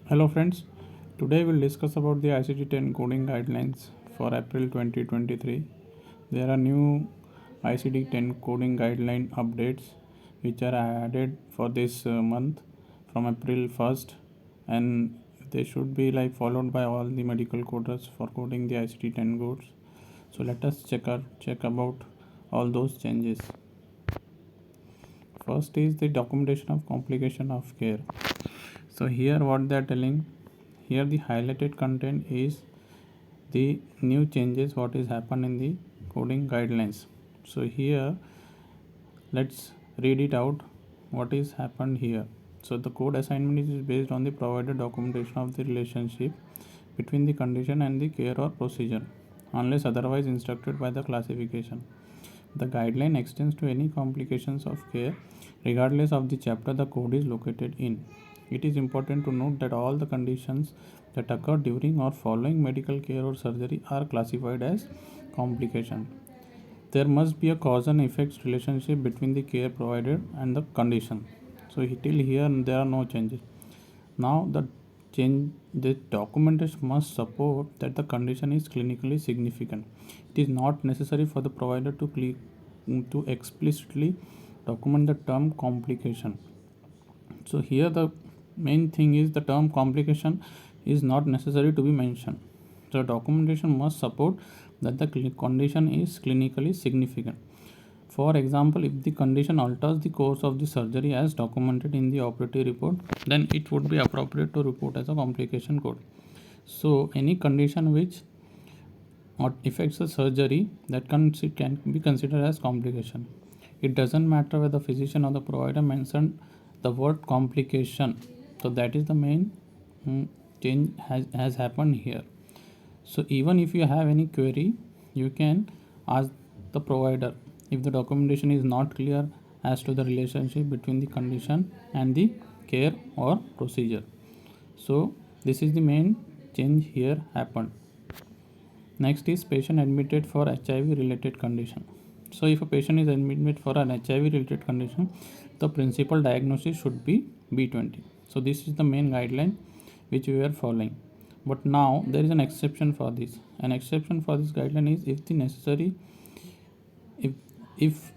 Hello friends, today we'll discuss about the ICD10 coding guidelines for April 2023. There are new ICD10 coding guideline updates which are added for this month from April 1st, and they should be like followed by all the medical coders for coding the ICD10 codes. So let us check about all those changes. First is the documentation of complication of care. So here what they are telling, here the highlighted content is the new changes what is happened in the coding guidelines. So here let's read it out what is happened here. So the code assignment is based on the provided documentation of the relationship between the condition and the care or procedure unless otherwise instructed by the classification. The guideline extends to any complications of care regardless of the chapter the code is located in. It is important to note that all the conditions that occur during or following medical care or surgery are classified as complication. There must be a cause and effects relationship between the care provided and the condition. So till here there are no changes. Now the documentation must support that the condition is clinically significant. It is not necessary for the provider to explicitly document the term complication. So here the main thing is the term complication is not necessary to be mentioned. So documentation must support that the condition is clinically significant. For example, if the condition alters the course of the surgery as documented in the operative report, then it would be appropriate to report as a complication code. So any condition which affects the surgery that can be considered as complication. It doesn't matter whether the physician or the provider mentioned the word complication. So that is the main change has happened here. So even if you have any query, you can ask the provider if the documentation is not clear as to the relationship between the condition and the care or procedure. So this is the main change here happened. Next is patient admitted for HIV related condition. So if a patient is admitted for an HIV related condition, the principal diagnosis should be B20. So this is the main guideline which we are following. But now there is an exception for this. An exception for this guideline is if the necessary if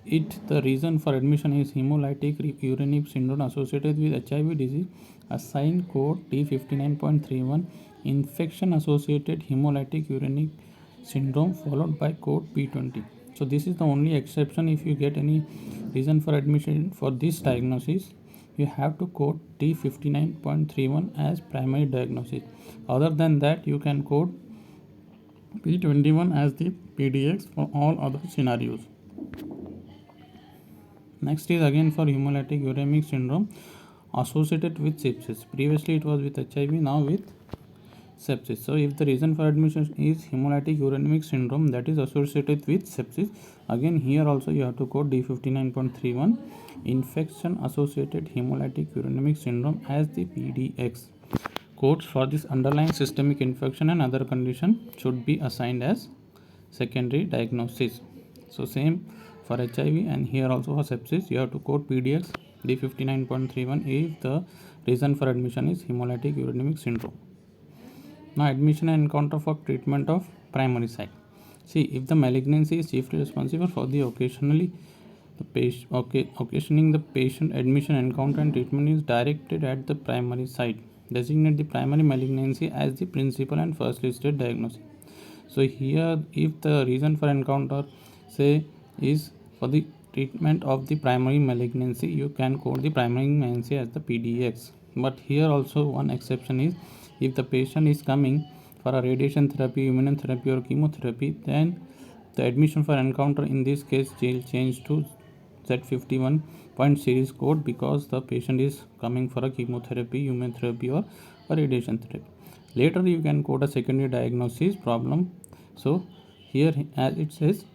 the reason for admission is hemolytic uremic syndrome associated with HIV disease, assign code T59.31 infection associated hemolytic uremic syndrome followed by code P20. So this is the only exception. If you get any reason for admission for this diagnosis, you have to code T59.31 as primary diagnosis. Other than that, you can code P21 as the PDX for all other scenarios. Next is again for hemolytic uremic syndrome associated with sepsis. Previously it was with HIV, now with sepsis. So if the reason for admission is hemolytic uremic syndrome that is associated with sepsis, again here also you have to code D59.31 infection associated hemolytic uremic syndrome as the PDX. Codes for this underlying systemic infection and other condition should be assigned as secondary diagnosis. So same for HIV, and here also for sepsis you have to code PDX D59.31 if the reason for admission is hemolytic uremic syndrome. Now admission and encounter for treatment of primary site. See, if the malignancy is chiefly responsible for the occasioning the patient, admission, encounter and treatment is directed at the primary site. Designate the primary malignancy as the principal and first listed diagnosis. So here if the reason for encounter say is for the treatment of the primary malignancy, you can code the primary malignancy as the PDX. But here also one exception is if the patient is coming for a radiation therapy, immunotherapy or chemotherapy, then the admission for encounter in this case will change to Z51 point series code because the patient is coming for a chemotherapy, immunotherapy or a radiation therapy. Later you can code a secondary diagnosis problem. So here as it says,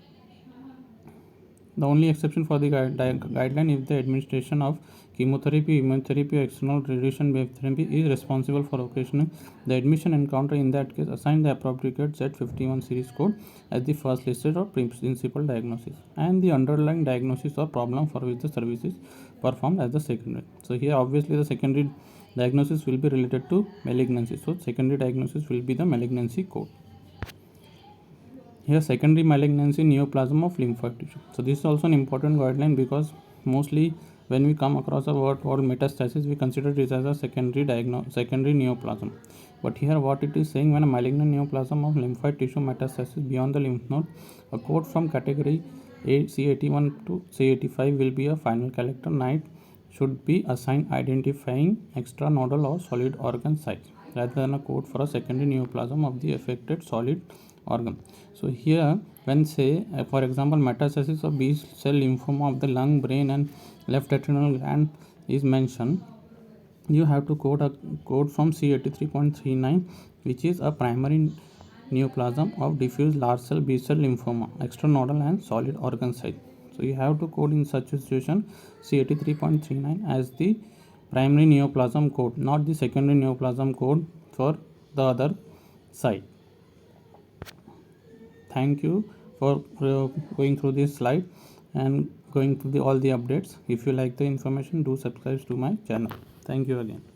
the only exception for the guideline if the administration of chemotherapy, immunotherapy or external radiation wave therapy is responsible for occasioning the admission encounter. In that case, assign the appropriate Z51 series code as the first listed or principal diagnosis and the underlying diagnosis or problem for which the service is performed as the secondary. So here obviously the secondary diagnosis will be related to malignancy. So secondary diagnosis will be the malignancy code. Here secondary malignancy neoplasm of lymphoid tissue. So this is also an important guideline, because mostly when we come across a word called metastasis, we consider this as a secondary neoplasm. But here what it is saying, when a malignant neoplasm of lymphoid tissue metastasis beyond the lymph node, a code from category C81 to C85 will be a final collector. Knight should be assigned identifying extranodal or solid organ sites rather than a code for a secondary neoplasm of the affected solid organ. So here when say for example metastasis of B cell lymphoma of the lung, brain and left adrenal gland is mentioned, you have to code a code from C83.39, which is a primary neoplasm of diffuse large cell B cell lymphoma, extranodal and solid organ site. So you have to code in such a situation C83.39 as the primary neoplasm code, not the secondary neoplasm code for the other site. Thank you for going through this slide and going through all the updates. If you like the information, do subscribe to my channel. Thank you again.